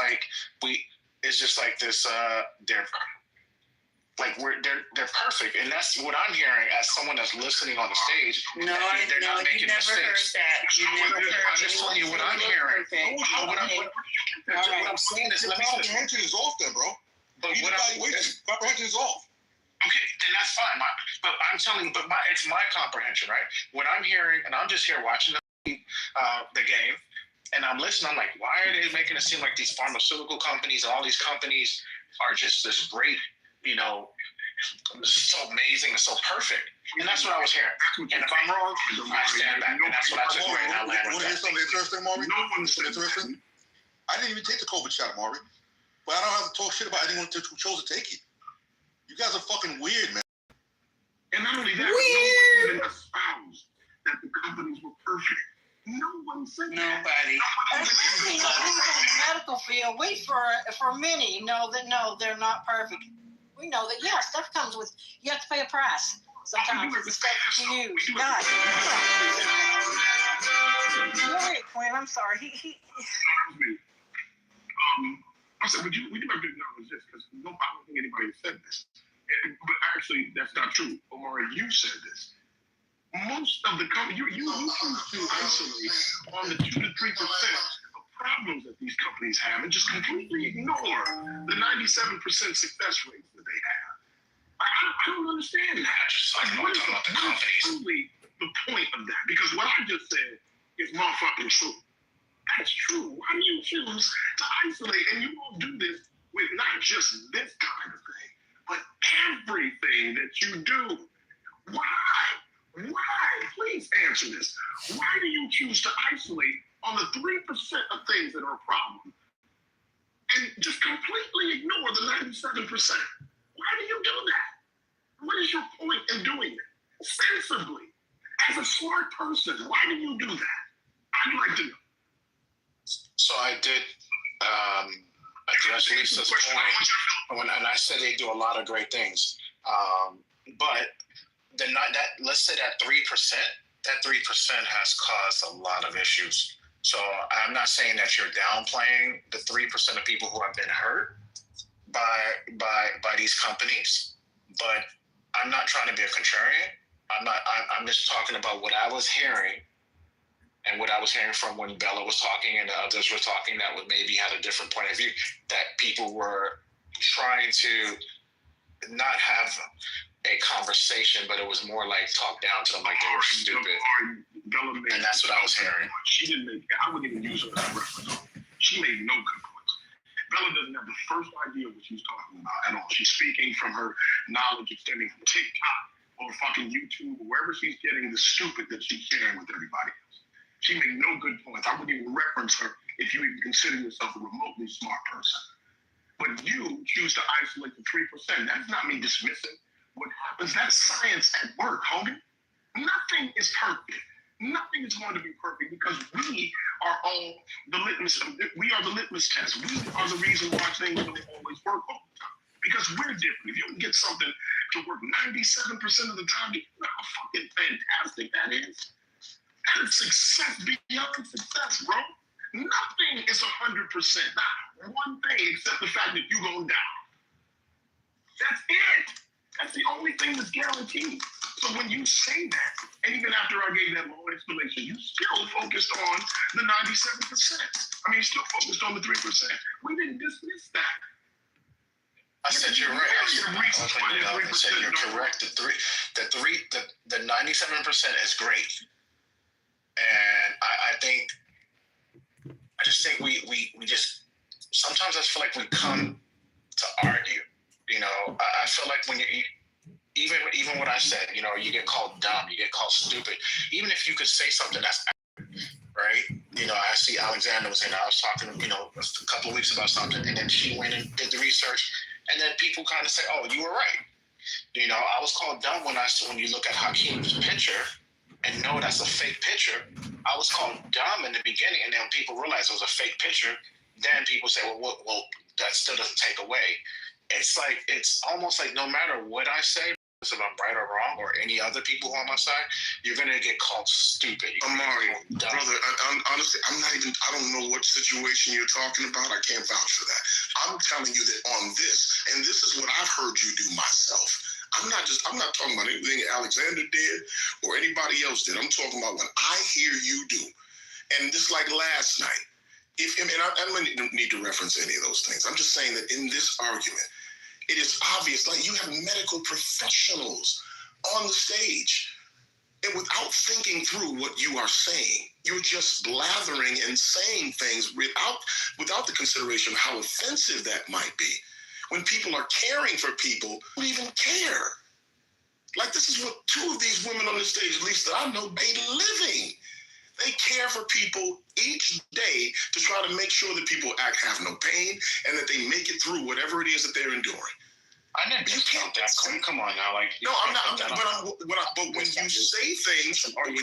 it's just like this, they're perfect, and that's what I'm hearing as someone that's listening on the stage. No, you never heard that. I'm just telling you what I'm hearing. What I'm saying is, let me finish. Comprehension is off then, bro. But comprehension is off. Okay, then that's fine. I'm telling you, it's my comprehension, right? What I'm hearing, and I'm just here watching the game, and I'm listening. I'm like, why are they making it seem like these pharmaceutical companies and all these companies are just this great? So amazing and so perfect. And that's what I was hearing. And if I'm wrong, I stand back. And that's what I just heard. Want to hear something interesting, Maury? Interesting? I didn't even take the COVID shot, Maury. But I don't have to talk shit about anyone who chose to take it. You guys are fucking weird, man. And not only that, no one even espoused that the companies were perfect. No one said that. Nobody. Especially the people in the medical field, we for many know that no, they're not perfect. We know that stuff comes with, you have to pay a price. Sometimes it's the stuff that you use. God. Go ahead, Quinn. I'm sorry. I said, we do have to acknowledge this because I don't think anybody said this. But actually, that's not true. Omar, you said this. Most of the companies, you choose to isolate on the 2 to 3% of problems that these companies have and just completely ignore the 97% success rates that they have. I don't understand that. What is truly the point of that? Because what I just said is motherfucking true. That's true. Why do you choose to isolate? And you won't do this with not just this kind of thing, but everything that you do. Why? Why? Please answer this. Why do you choose to isolate on the 3% of things that are a problem and just completely ignore the 97%? Why do you do that? What is your point in doing it? Sensibly, as a smart person, why do you do that? I'd like to know. So I did address Lisa's point, and I said they do a lot of great things. But let's say that 3%, that 3% has caused a lot of issues. So I'm not saying that you're downplaying the 3% of people who have been hurt by these companies, but I'm not trying to be a contrarian. I'm just talking about what I was hearing. And what I was hearing from when Bella was talking and the others were talking that would maybe had a different point of view, that people were trying to not have a conversation, but it was more like talk down to them like they were stupid. And that's what I was hearing. She didn't make, I wouldn't even use her as a reference. She made no good points. Bella doesn't have the first idea what she's talking about at all. She's speaking from her knowledge extending from TikTok or fucking YouTube or wherever she's getting the stupid that she's sharing with everybody else. She made no good points. I wouldn't even reference her if you even consider yourself a remotely smart person. But you choose to isolate the 3%. That's not me dismissing what happens. That's science at work, homie. Nothing is perfect. Nothing is going to be perfect because we are on the litmus. We are the litmus test. We are the reason why things don't always work all the time. Because we're different. If you can get something to work 97% of the time, you know how fucking fantastic that is. That is success beyond success, bro. Nothing is 100%. Not one thing except the fact that you're gonna die. That's it. That's the only thing that's guaranteed. So when you say that, and even after I gave that long explanation, you still focused on the 97%. I mean, you still focused on the 3%. We didn't dismiss that. I said you're right. I said you're correct. The 97% is great, and I just think we just sometimes I feel like we come to argue. You know, I feel like when you even what I said, you know, you get called dumb, you get called stupid. Even if you could say something that's right, you know, I see Alexander was in. I was talking, you know, a couple of weeks about something, and then she went and did the research, and then people kind of say, "Oh, you were right." You know, I was called dumb when you look at Hakeem's picture and know that's a fake picture. I was called dumb in the beginning, and then when people realize it was a fake picture, then people say, "Well, that still doesn't take away." It's like it's almost like no matter what I say, if I'm right or wrong, or any other people on my side, you're gonna get called stupid. Amari, brother, honestly, I don't know what situation you're talking about. I can't vouch for that. I'm telling you that on this, and this is what I've heard you do myself. I'm not talking about anything Alexander did or anybody else did. I'm talking about what I hear you do. And just like last night, I don't need to reference any of those things. I'm just saying that in this argument, it is obvious, like you have medical professionals on the stage, and without thinking through what you are saying, you're just blathering and saying things without the consideration of how offensive that might be. When people are caring for people who don't even care. Like this is what two of these women on the stage, at least that I know, made a living. They care for people each day to try to make sure that people have no pain and that they make it through whatever it is that they're enduring. I didn't discount that. Come on now, like no, I'm not. But when you say things, when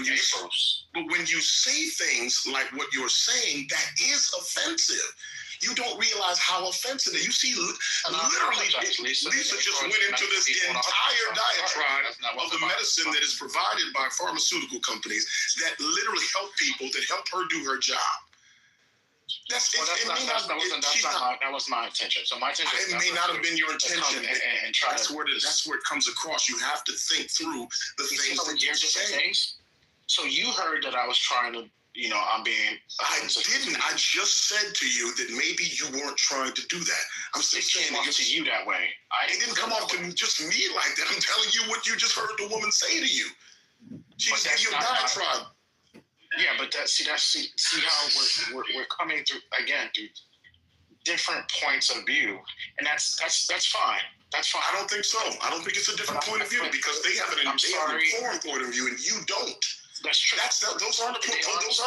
you say things like what you're saying, that is offensive. You don't realize how offensive it is. You see, literally, Lisa just went into this entire diatribe of the medicine that is provided by pharmaceutical companies that literally help people, that help her do her job. That was my intention. So my intention. It may not have been your intention. That's where it comes across. You have to think through the things that you're saying. So you heard that I was trying to, you know, I'm being. I didn't. I just said to you that maybe you weren't trying to do that. I'm still saying it to you that way. It didn't come off to just me like that. I'm telling you what you just heard the woman say to you. She just gave you a diatribe. Yeah, but see how we're coming through different points of view, and that's fine. That's fine. I don't think so. I don't think it's a different point of view because they have an informed point of view and you don't. That's true. Those are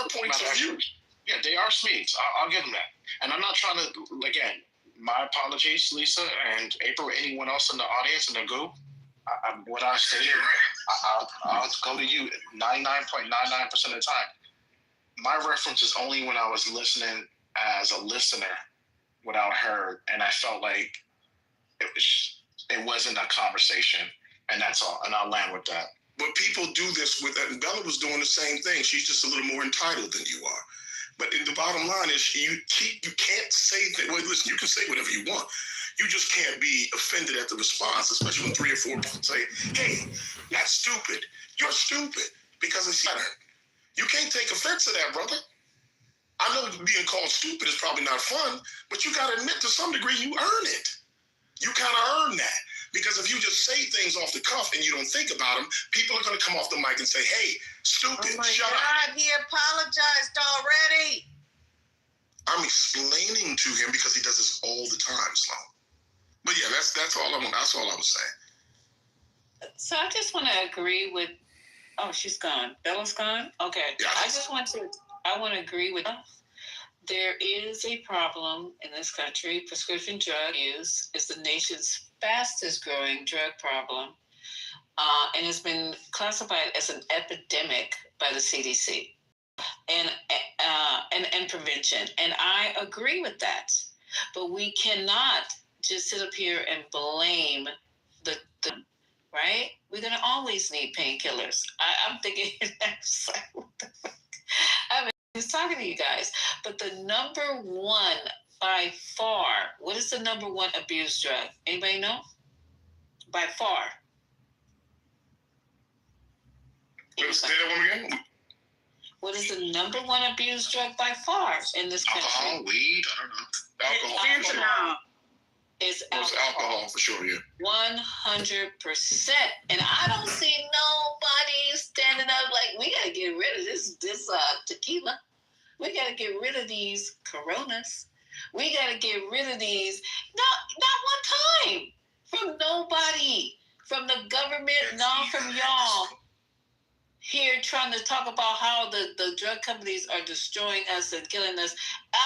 points of view. Yeah, they are Smedes. I'll give them that. And I'm not trying to, again, my apologies, Lisa and April, anyone else in the audience in the group. What I stated, I'll go to you 99.99% of the time. My reference is only when I was listening as a listener, what I heard, and I felt like it wasn't a conversation, and that's all. And I'll land with that. But people do this and Bella was doing the same thing. She's just a little more entitled than you are. But the bottom line is you can't say that. Well, listen, you can say whatever you want. You just can't be offended at the response, especially when 3 or 4 people say, "Hey, that's stupid. You're stupid," because it's better. You can't take offense to that, brother. I know being called stupid is probably not fun, but you got to admit to some degree you earn it. You kind of earn that. Because if you just say things off the cuff and you don't think about them, people are going to come off the mic and say, "Hey, stupid, shut up." Oh my God, he apologized already. I'm explaining to him because he does this all the time, Sloan. But yeah, that's all I want. That's all I was saying. So I just want to agree with Oh, she's gone. Bella's gone? Okay. Yeah. I want to agree with you. There is a problem in this country. Prescription drug use is the nation's fastest growing drug problem, and has been classified as an epidemic by the CDC and prevention. And I agree with that. But we cannot just sit up here and blame the right? We're going to always need painkillers. I'm thinking, I was talking to you guys, but the number one by far, what is the number one abused drug? Anybody know? By far. Say that one again. What is the number one abused drug by far in this country? Alcohol, weed, I don't know. Alcohol. It's alcohol for sure, yeah. 100%. And I don't see nobody standing up like, we got to get rid of this tequila. We got to get rid of these Coronas. We got to get rid of these. Not one time. From nobody. From the government, not from y'all. Here trying to talk about how the drug companies are destroying us and killing us.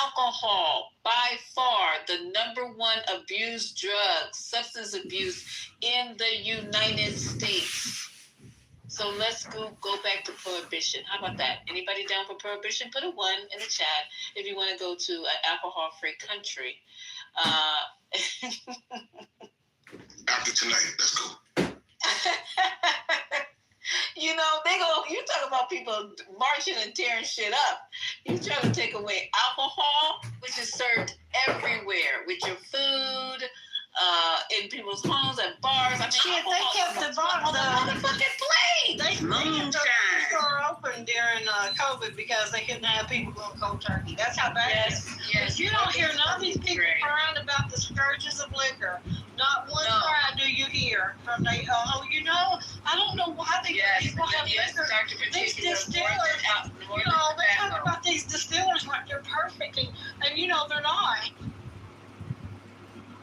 Alcohol, by far, the number one abused drug, substance abuse in the United States. So let's go back to prohibition. How about that? Anybody down for prohibition? Put a 1 in the chat if you want to go to an alcohol-free country. After tonight, let's go. You know, you talk about people marching and tearing shit up. You try to take away alcohol, which is served everywhere with your food, in people's homes, at bars. I mean, they kept the motherfucking plate. They kept the store open during COVID because they couldn't have people going cold turkey. That's how bad it is. Yes. You don't hear none of these people crying about the scourges of liquor. Not one cry do you hear from the, I don't know why people have liquor. These distillers, they talk about these distillers like they're perfect, and they're not.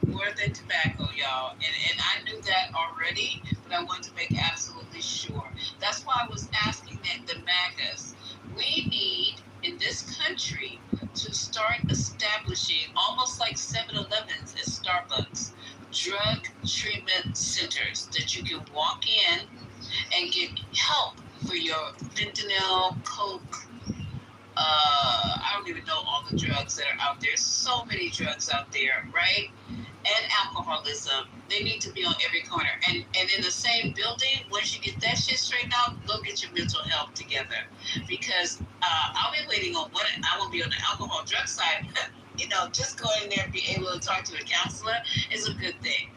More than tobacco, y'all. And I knew that already, but I wanted to make absolutely sure. That's why I was asking the MAGAs. We need, in this country, to start establishing, almost like 7-Elevens and Starbucks, drug treatment centers that you can walk in and get help for your fentanyl, coke, I don't even know all the drugs that are out there. So many drugs out there, right? And alcoholism. They need to be on every corner. And in the same building, once you get that shit straightened out, go get your mental health together. Because I'll be waiting on I won't be on the alcohol drug side. Just going in there and be able to talk to a counselor is a good thing.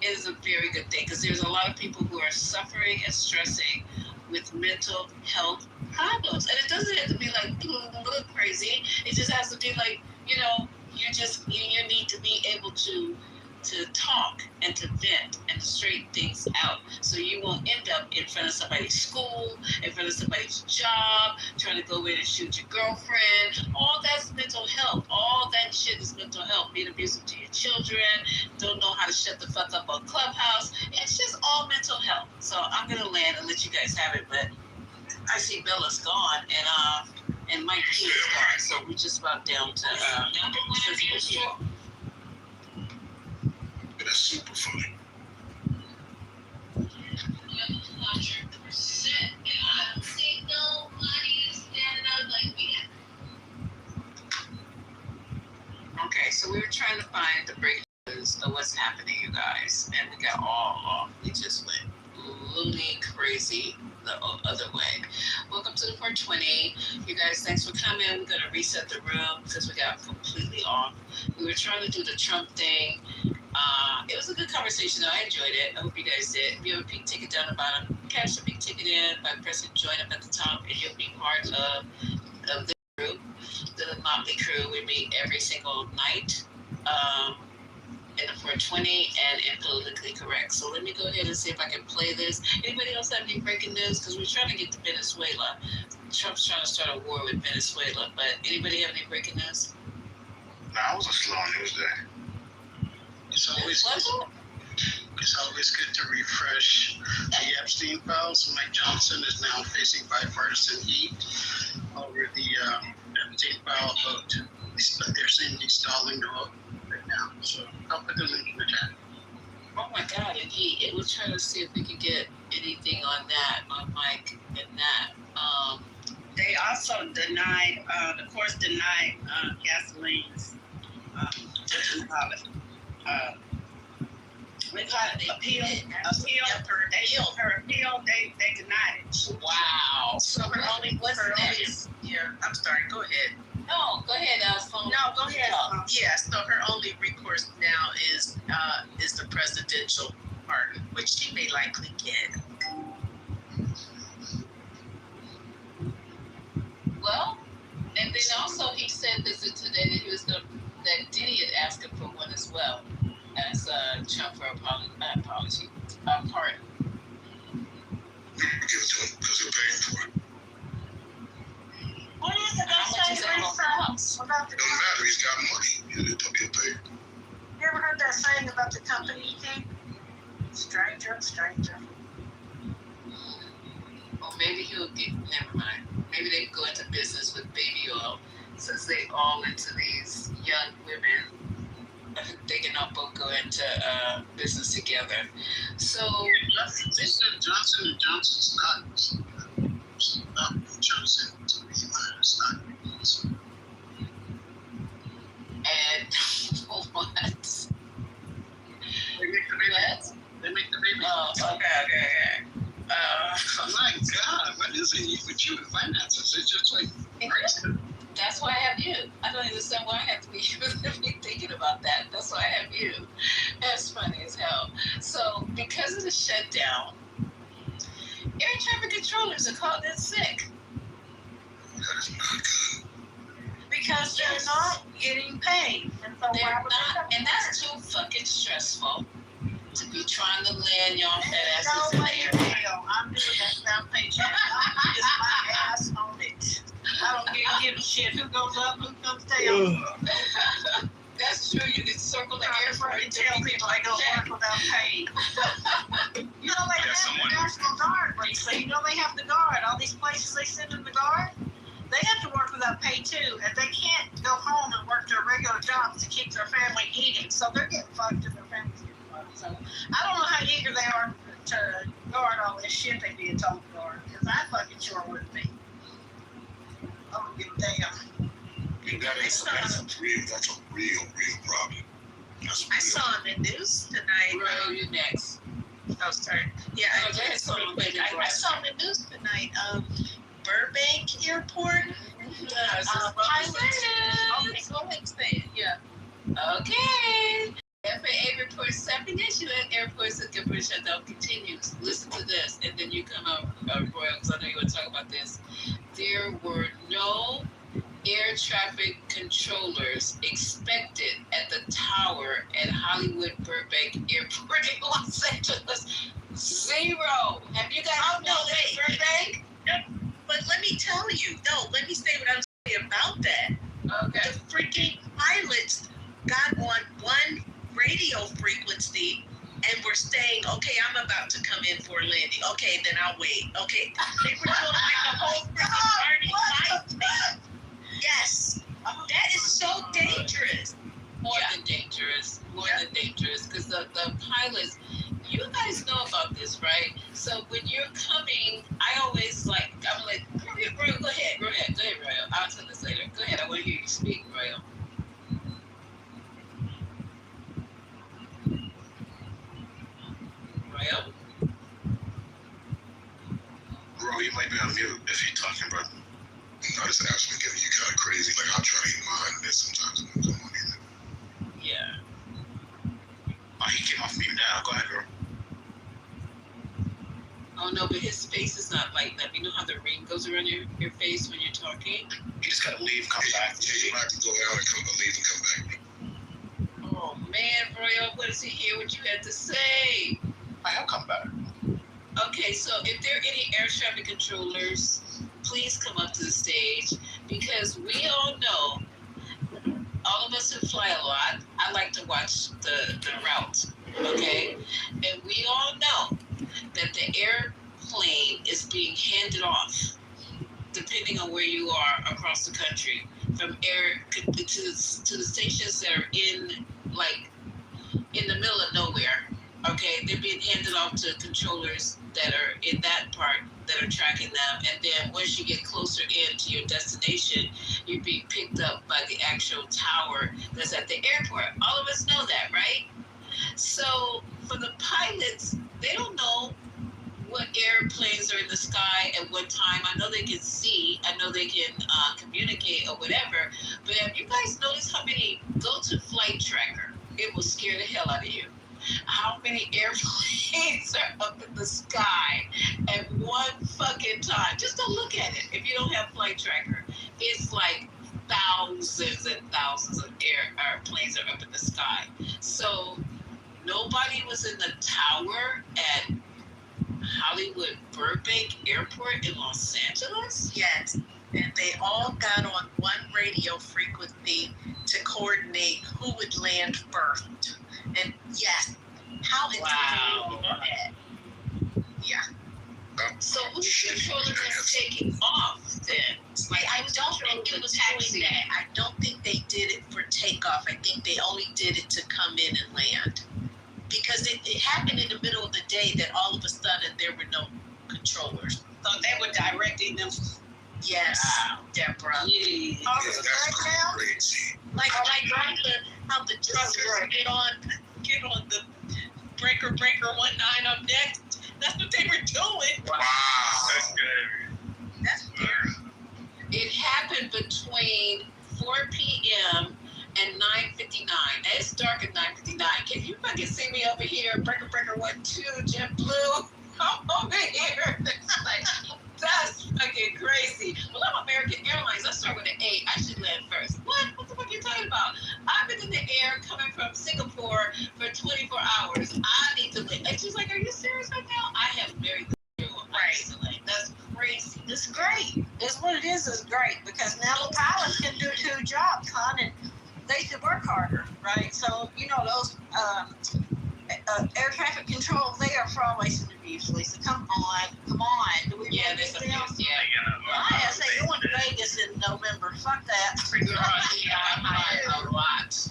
It is a very good thing because there's a lot of people who are suffering and stressing with mental health problems. And it doesn't have to be like crazy. It just has to be like, you need to be able to talk and to vent and to straighten things out so you won't end up in front of somebody's school, in front of somebody's job, trying to go in and shoot your girlfriend. All that's mental health. All that shit is mental health. Being abusive to your children, don't know how to shut the fuck up on Clubhouse. It's just all mental health. So I'm going to land and let you guys have it, but I see Bella's gone and Mike P is gone, so we're just about down to That's super funny. 100%. And I don't see nobody standing up like me. Okay, so we were trying to find the breaking news of what's happening, you guys, and we got all off. We just went loony crazy the other way. Welcome to the 420. You guys, thanks for coming. We're going to reset the room because we got completely off. We were trying to do the Trump thing. It was a good conversation, though. I enjoyed it. I hope you guys did. If you have a pink ticket down the bottom, cash the pink ticket in by pressing join up at the top, and you'll be part of the group, the Motley Crew. We meet every single night in the 420 and in Politically Correct. So let me go ahead and see if I can play this. Anybody else have any breaking news? Because we're trying to get to Venezuela. Trump's trying to start a war with Venezuela. But anybody have any breaking news? Nah, it was a slow news day. It's always It's always good to refresh the Epstein files. Mike Johnson is now facing bipartisan heat over the Epstein file vote. They're saying he's stalling the vote right now. So I'll put the link in the chat. Oh my God! And we're trying to see if we could get anything on that, on Mike and that. They also denied, the courts denied Gasoline's appeal. Her appeal, they denied it. Wow. So her only, I'm sorry, go ahead. No, go ahead, phone. No, go ahead. Yeah, so her only recourse now is the presidential pardon, which she may likely get. Well, and then also he said this today that he was that Diddy had asked him for one as well, as Trump for pardon. Give it to him because he'll pay for it. What is it How much is that gonna cost? about the It doesn't matter. He's got money. He'll pay. You ever heard that saying about the company thing? Stranger. Or maybe he'll get. Never mind. Maybe they can go into business with baby oil, since they all into these young women. They can all both go into business together. So They said Johnson & Johnson's not chosen to be stock release. and what? They make the baby. Oh, okay. My God, what is it with you and finances? It's just like crazy. That's why I have you. I don't understand why I have to be thinking about that. That's why I have you. That's funny as hell. So, because of the shutdown, air traffic controllers are called in sick. That is not good. Because they're not getting paid. And so They're why would not, they and that's too fucking stressful to be trying to land your head asses in the air. I'm doing that sound paycheck. I'm just my ass on it. I don't give a shit who goes up, who comes down. That's true. You can circle the airport and tell people I don't work without pay. You know, they have the National Guard, you know, they have the guard. All these places they send in the guard, they have to work without pay too. And they can't go home and work their regular jobs to keep their family eating. So they're getting fucked and their families getting fucked. So I don't know how eager they are to guard all this shit they being told to guard. Because I fucking sure would be. I don't give a damn. That's a real problem. I saw in the news tonight. Bro, you next. Oh, sorry. Yeah, I saw in the news tonight. Burbank Airport. Pilot. Okay, go ahead and say it. Yeah. Okay. FAA reports 7 issue at airports that temporary shutdown continues. Listen to this, and then you come out, Royal, because I know you want to talk about this. There were no air traffic controllers expected at the tower at Hollywood Burbank Airport in Los Angeles. 0. Have you guys noticed Burbank? But let me tell you, let me say what I'm saying about that. Okay. The freaking pilots got on one radio frequency and were saying, okay, I'm about to come in for a landing. Okay, then I'll wait. Okay. They were doing like the whole freaking Barney thing. Yes. That is so dangerous. More than dangerous, because the pilots, you guys know about this, right? So when you're coming, I'm like, Royal, go ahead, Royal. I'll tell this later. Go ahead, I want to hear you speak, Royal. Royal? Bro, you might be on mute if you're talking, bro. No, this app's been getting you kind of crazy. Like, I'll try to get mine, and sometimes it won't come on either. Yeah. Oh, he came off mute now. Go ahead, girl. Oh no, but his face is not like that. You know how the ring goes around your face when you're talking? You just gotta leave, come back. Yeah, you have to go out and leave and come back. Oh man, Royal, what does he hear what you had to say? I have come back. Okay, so if there are any air traffic controllers, please come up to the stage, because we all know, all of us who fly a lot, I like to watch the route okay? And we all know that the airplane is being handed off, depending on where you are across the country, from air to the stations that are in the middle of nowhere. Okay, they're being handed off to controllers that are in that part that are tracking them, and then once you get closer in to your destination, you're being picked up by the actual tower that's at the airport. All of us know that, right? So for the pilots, they don't know what airplanes are in the sky at what time. I know they can see, I know they can communicate or whatever, but have you guys noticed how many, go to Flight Tracker, it will scare the hell out of you. How many airplanes are up in the sky at one fucking time? Just don't look at it. If you don't have Flight Tracker, it's like thousands and thousands of airplanes are up in the sky. So nobody was in the tower at Hollywood Burbank Airport in Los Angeles? Yes, and they all got on one radio frequency to coordinate who would land first. And yes, how did Wow. you do that? Yeah. So who's controlling us taking off then? Like, I don't think it was doing that. I don't think they did it for takeoff. I think they only did it to come in and land. Because it happened in the middle of the day that all of a sudden there were no controllers. So they were directing them. Yes, Deborah. Yeah. Oh, it's right now? Crazy. Like how the truckers get on the breaker 19 up next. That's what they were doing. Wow. That's good. That's scary. It happened between 4 p.m. and 9:59. It's dark at 9:59. Can you fucking see me over here? Breaker 12, JetBlue. I'm over here. It's like, that's fucking crazy. Well, I'm American Airlines. Let's start with an A. I should land first. What? What the fuck are you talking about? I've been in the air coming from Singapore for 24 hours. I need to land. And she's like, are you serious right now? I have very little right. That's crazy. It's great. It's what it is great because now the pilots can do two jobs, hon, and they should work harder, right? So, you know, those air traffic control, they are for always abuse, Lisa. Come on. Do we Yeah, want there's this abuse. down? Yeah. I say going to Vegas in November. Fuck that. A lot.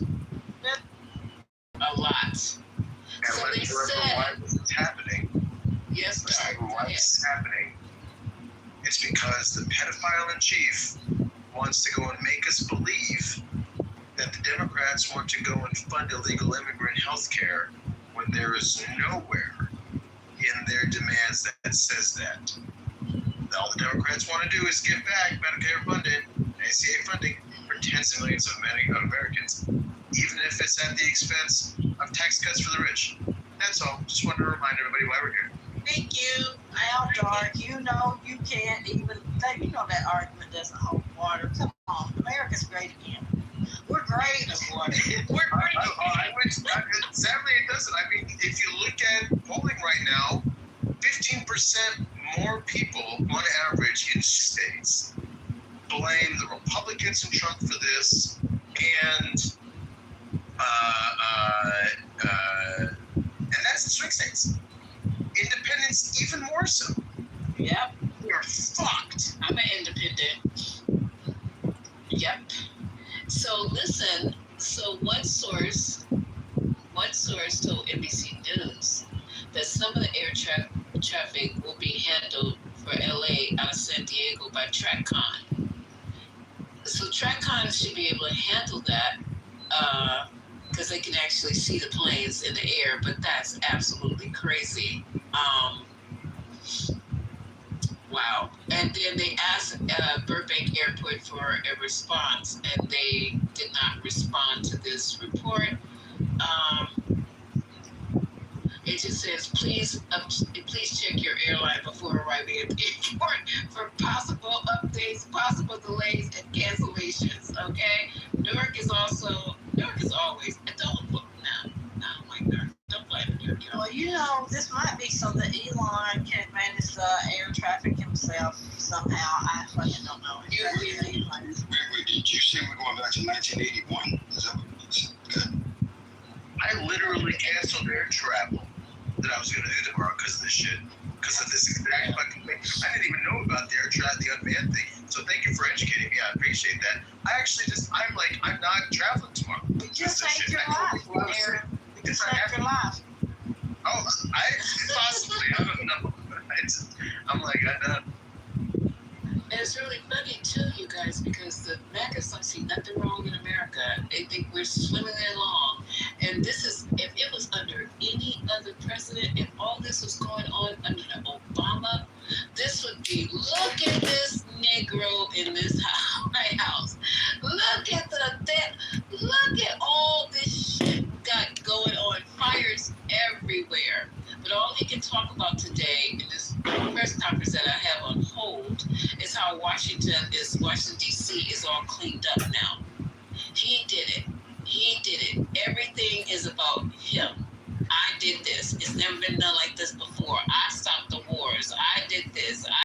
A lot. And So let's they remember said, why this is happening. yes, Let's sir. remember why this is happening. It's because the pedophile in chief wants to go and make us believe that the Democrats want to go and fund illegal immigrant health care when there is nowhere in their demands that says that. All the Democrats want to do is give back Medicare funding, ACA funding, for tens of millions of Americans, even if it's at the expense of tax cuts for the rich. That's all. Just wanted to remind everybody why we're here. Thank you. Now, dark, you know you can't even, you know that argument doesn't hold water. Come on. America's great again. We're great. We're great. Sadly, it doesn't. I mean, if you look at polling right now, 15% more people on average in states blame the Republicans and Trump for this, and that's the swing states. Independents even more so. Yep. We're fucked. I'm an independent. Yep. So listen, so one source told NBC News that some of the air traffic will be handled for LA out of San Diego by TrackCon. So TrackCon should be able to handle that because they can actually see the planes in the air, but that's absolutely crazy. Wow. And then they asked Burbank Airport for a response, and they did not respond to this report. It just says, please check your airline before arriving at the airport for possible updates, possible delays, and cancellations, okay? Newark is always, don't look now. Oh my God, don't blame Newark. Well, you know, this might be so that Elon can manage the air traffic himself somehow. I fucking don't know. Wait, did you say we're going back to 1981? Is that what it is? Good. I literally canceled air because of this exact fucking thing. I didn't even know about the unmanned thing. So thank you for educating me. I appreciate that. I'm not traveling tomorrow. Just saved your life, Aaron. You saved your life. Oh, possibly. I don't know. I'm like, And it's really funny too, you guys, because the MAGAs don't see nothing wrong in America. They think we're swimming along. And this is, if it was under any other president, if all this was going on under the Obama, this would be, look at this Negro in this White House. Look at look at all this shit got going on. Fires everywhere. But all he can talk about today in this press conference that I have on hold is how Washington D.C. is all cleaned up now. He did it. Everything is about him. I did this. It's never been done like